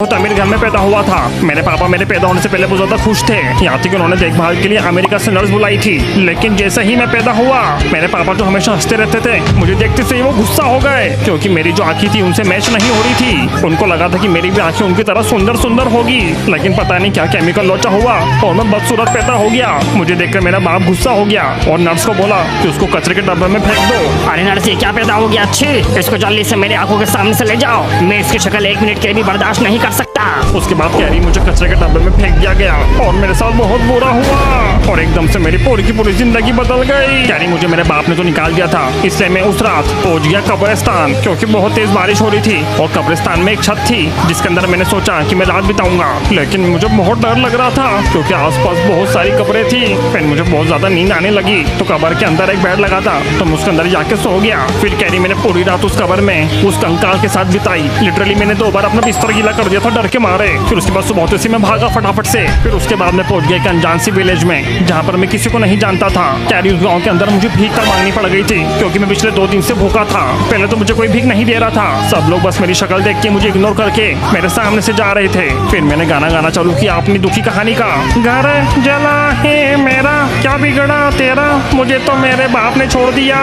बहुत अमीर घर में पैदा हुआ था। मेरे पापा मेरे पैदा होने से पहले बहुत ज्यादा खुश थे, यहाँ तक कि उन्होंने देखभाल के लिए अमेरिका से नर्स बुलाई थी। लेकिन जैसे ही मैं पैदा हुआ, मेरे पापा जो हमेशा हंसते रहते थे, मुझे देखते से ही वो गुस्सा हो गए, क्योंकि मेरी जो आंखें थी उनसे मैच नहीं हो रही थी। उनको लगा था कि मेरी भी आंखें उनकी तरह सुंदर सुंदर होगी, लेकिन पता नहीं क्या केमिकल लोचा हुआ और मैं बदसूरत पैदा हो गया। मुझे देखकर मेरा बाप गुस्सा हो गया और नर्स को बोला कि उसको कचरे के डब्बे में फेंक दो। अरे नर्स, ये क्या पैदा हो गया? अच्छी, इसको जल्दी से मेरी आंखों के सामने से ले जाओ। मैं इसकी शक्ल 1 मिनट के लिए भी बर्दाश्त नहीं कर सकता। उसके बाद कैरी मुझे कचरे के डब्बे में फेंक दिया गया और मेरे साथ बहुत बुरा हुआ और एकदम से मेरी पूरी की पूरी जिंदगी बदल गई। कैरी मुझे मेरे बाप ने तो निकाल दिया था, इसलिए मैं उस रात पहुंच गया कब्रिस्तान, क्योंकि बहुत तेज बारिश हो रही थी और कब्रिस्तान में एक छत थी जिसके अंदर मैंने सोचा कि मैं रात बिताऊंगा। लेकिन मुझे बहुत डर लग रहा था क्योंकि आसपास बहुत सारी कब्रें थी। फिर मुझे बहुत ज्यादा नींद आने लगी तो कब्र के अंदर एक बेड लगा था तो मैं उसके अंदर जाके सो गया। फिर कैरी मैंने पूरी रात उस कब्र में उस कंकाल के साथ बिताई। लिटरली मैंने 2 बार अपना बिस्तर गीला कर दिया था डर के मारे। फिर उसके बाद सुबह होते से मैं भागा फटाफट से। फिर उसके बाद मैं पहुंच गया एक अनजान सी विलेज में जहाँ पर मैं किसी को नहीं जानता था। कैरी उस गाँव के अंदर मुझे भीख कर मांगनी पड़ गई थी क्योंकि मैं पिछले 2 दिन से भूखा था। पहले तो मुझे कोई भीख नहीं दे रहा था, सब लोग बस मेरी शक्ल देख के मुझे इग्नोर करके मेरे सामने से जा रहे थे। फिर मैंने गाना गाना चालू किया अपनी दुखी कहानी का। घर जला है मेरा, क्या बिगड़ा तेरा, मुझे तो मेरे बाप ने छोड़ दिया।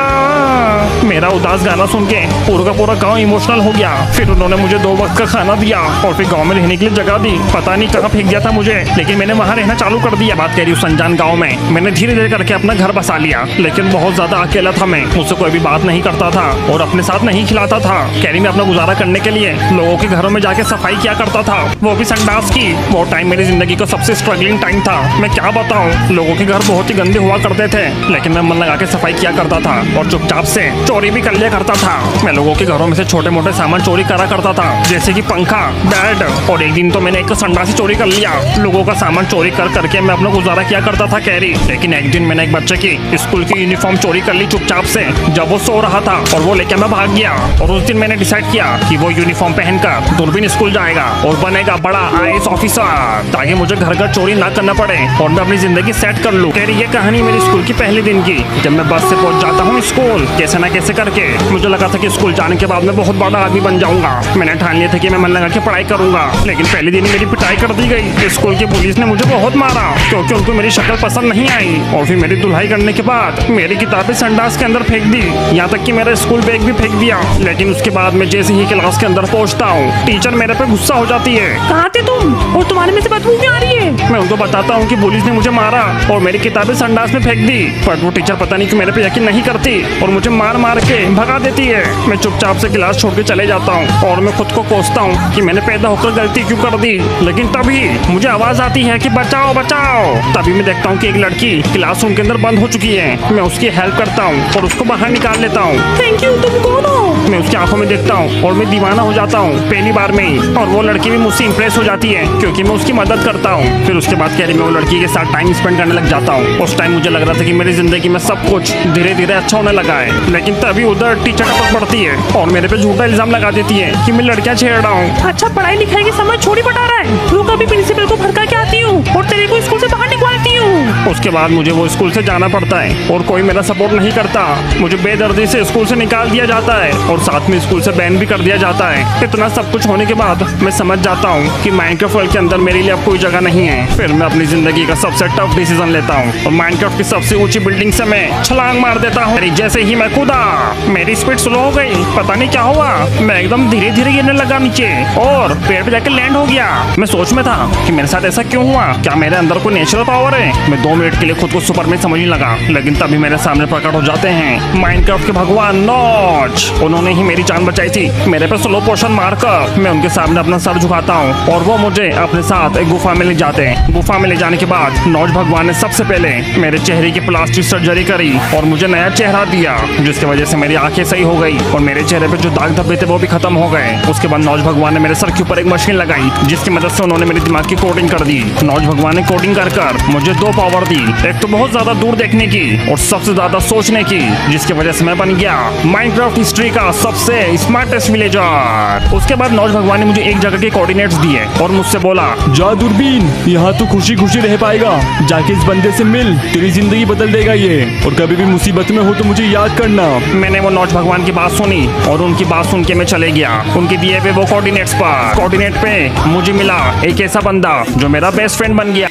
मेरा उदास गाना सुन के पूरा का पूरा गांव इमोशनल हो गया। फिर उन्होंने मुझे 2 वक्त का खाना दिया और फिर गांव में रहने के लिए जगह दी। पता नहीं कहाँ फेंक दिया था मुझे, लेकिन मैंने वहाँ रहना चालू कर दिया। बात करी उस अनजान गाँव में मैंने धीरे धीरे करके अपना घर बसा लिया। लेकिन बहुत ज्यादा अकेला था मैं, मुझसे कोई भी बात नहीं करता था और अपने साथ नहीं खिलाता था। कैरी में अपना गुजारा करने के लिए लोगों के घरों में जाके सफाई किया करता था, वो भी संडास की। वो टाइम मेरी जिंदगी का सबसे स्ट्रगलिंग टाइम था। मैं क्या बताऊं, लोगों के घर बहुत ही गंदे हुआ करते थे, लेकिन मैं मन लगा के सफाई किया करता था और चुपचाप से चोरी भी कर लिया करता था। मैं लोगों के घरों में से छोटे मोटे सामान चोरी करा करता था, जैसे कि पंखा, बेड। और एक दिन तो मैंने एक संडास चोरी कर लिया। लोगों का सामान चोरी कर करके मैं अपना गुजारा किया करता था कैरी। लेकिन एक दिन मैंने एक बच्चे की स्कूल की यूनिफॉर्म चोरी कर ली चुपचाप से, जब वो सो रहा था और वो लेके मैं भाग गया। और उस दिन मैंने डिसाइड किया कि वो यूनिफॉर्म पहनकर दूरबीन स्कूल जाएगा और बनेगा बड़ा IAS ऑफिसर, ताकि मुझे घर घर चोरी ना करना पड़े और मैं अपनी जिंदगी सेट कर लूं। कैरी, ये कहानी मेरी स्कूल की पहले दिन की। जब मैं बस से पहुंच जाता हूँ स्कूल कैसे ना कैसे करके, मुझे लगा था कि स्कूल जाने के बाद मैं बहुत बड़ा आदमी बन जाऊंगा। मैंने ठान लिया था कि मैं मन लगा के पढ़ाई करूंगा। लेकिन पहले दिन मेरी पिटाई कर दी गई। स्कूल की पुलिस ने मुझे बहुत मारा क्योंकि उनको मेरी शक्ल पसंद नहीं आई। और फिर मेरी धुलाई करने के बाद मेरी किताबें संडास के अंदर फेंक दी, यहाँ तक कि मेरा स्कूल बैग भी फेंक दिया। लेकिन उसके बाद मैं जैसे ही क्लास के अंदर पहुंचता हूँ, टीचर मेरे पे गुस्सा हो जाती है। कहाँ थे तुम और तुम्हारे में से बदबू क्यों आ रही है? मैं उनको बताता हूँ कि पुलिस ने मुझे मारा और मेरी किताबें संडास में फेंक दी, पर वो टीचर पता नहीं कि मेरे पे यकीन नहीं करती और मुझे मार मार के भगा देती है। मैं चुपचाप से क्लास छोड़ के चले जाता हूँ और मैं खुद को कोसता हूँ कि मैंने पैदा होकर गलती क्यों कर दी। लेकिन तभी मुझे आवाज आती है कि बचाओ बचाओ। तभी मैं देखता हूँ कि एक लड़की क्लासरूम के अंदर बंद हो चुकी है। मैं उसकी हेल्प करता हूँ और उसको बाहर निकाल लेता हूँ। Thank you. तुम कौन हो? मैं उसकी आंखों में देखता हूँ और मैं दीवाना हो जाता हूँ पहली बार में ही। और वो लड़की भी मुझसे इंप्रेस हो जाती है क्योंकि मैं उसकी मदद करता हूँ। फिर उसके बाद कैरी मैं वो लड़की के साथ टाइम स्पेंड करने लग जाता हूँ। उस टाइम मुझे लग रहा था कि मेरी जिंदगी में सब कुछ धीरे धीरे अच्छा होने लगा है। लेकिन तभी उधर टीचर टपक पड़ती है और मेरे पे झूठा इल्जाम लगा देती है कि मैं लड़कियां छेड़ रहा हूँ। अच्छा, पढ़ाई लिखाई के समय छोड़ी पटा रहा है। रुक, अभी प्रिंसिपल को भड़का के आती हूँ और तेरे को स्कूल से बाहर निकालती हूँ। उसके बाद मुझे वो स्कूल से जाना पड़ता है और कोई मेरा सपोर्ट नहीं करता। मुझे बेदर्दी से स्कूल से निकाल दिया जाता है और साथ में स्कूल से बैन भी कर दिया जाता है। इतना सब कुछ होने के बाद मैं समझ जाता हूँ कि माइनक्राफ्ट वर्ल्ड के अंदर मेरे लिए अब कोई जगह नहीं है। फिर मैं अपनी जिंदगी का सबसे टफ डिसीजन लेता हूँ और माइनक्राफ्ट की सबसे ऊंची बिल्डिंग से मैं छलांग मार देता हूँ। जैसे ही मैं कूदा, मेरी स्पीड स्लो हो गई। पता नहीं क्या हुआ, मैं एकदम धीरे धीरे गिरने लगा नीचे और पेड़ पे जाकर लैंड हो गया। मैं सोच में था कि मेरे साथ ऐसा क्यों हुआ, क्या मेरे अंदर कोई नेचुरल पावर है। मैं 2 मिनट के लिए खुद को सुपरमैन समझने लगा, लेकिन तभी मेरे सामने प्रकट हो जाते हैं माइनक्राफ्ट के भगवान नॉच। उन्होंने ही मेरी जान बचाई थी। मेरे पे स्लो पोशन मारकर मैं उनके सामने अपना सर झुकाता हूँ और वो मुझे अपने साथ एक गुफा में ले जाते हैं। गुफा में ले जाने के बाद नॉच भगवान ने सबसे पहले मेरे चेहरे की प्लास्टिक सर्जरी करी और मुझे नया चेहरा दिया, जिसकी वजह से मेरी आंखें सही हो गई और मेरे चेहरे पे जो दाग धब्बे थे वो भी खत्म हो गए। उसके बाद नॉच भगवान ने मेरे सर के ऊपर एक मशीन लगाई जिसकी मदद से उन्होंने मेरी दिमाग की कोडिंग कर दी। नॉच भगवान ने कोडिंग कर मुझे 2 पावर थी। एक तो बहुत ज्यादा दूर देखने की और सबसे ज्यादा सोचने की, जिसकी वजह से मैं बन गया माइनक्राफ्ट हिस्ट्री का सबसे स्मार्टेस्ट विलेजर। उसके बाद नौज भगवान ने मुझे एक जगह के कोऑर्डिनेट्स दिए और मुझसे बोला, जा दूरबीन, यहाँ तो खुशी खुशी रह पाएगा। जाके इस बंदे से मिल, तेरी जिंदगी बदल देगा ये। और कभी भी मुसीबत में हो तो मुझे याद करना। मैंने वो नौज भगवान की बात सुनी और उनकी बात सुन के मैं चले गया उनके दिए हुए वो कोऑर्डिनेट्स पे मुझे मिला एक ऐसा बंदा जो मेरा बेस्ट फ्रेंड बन गया।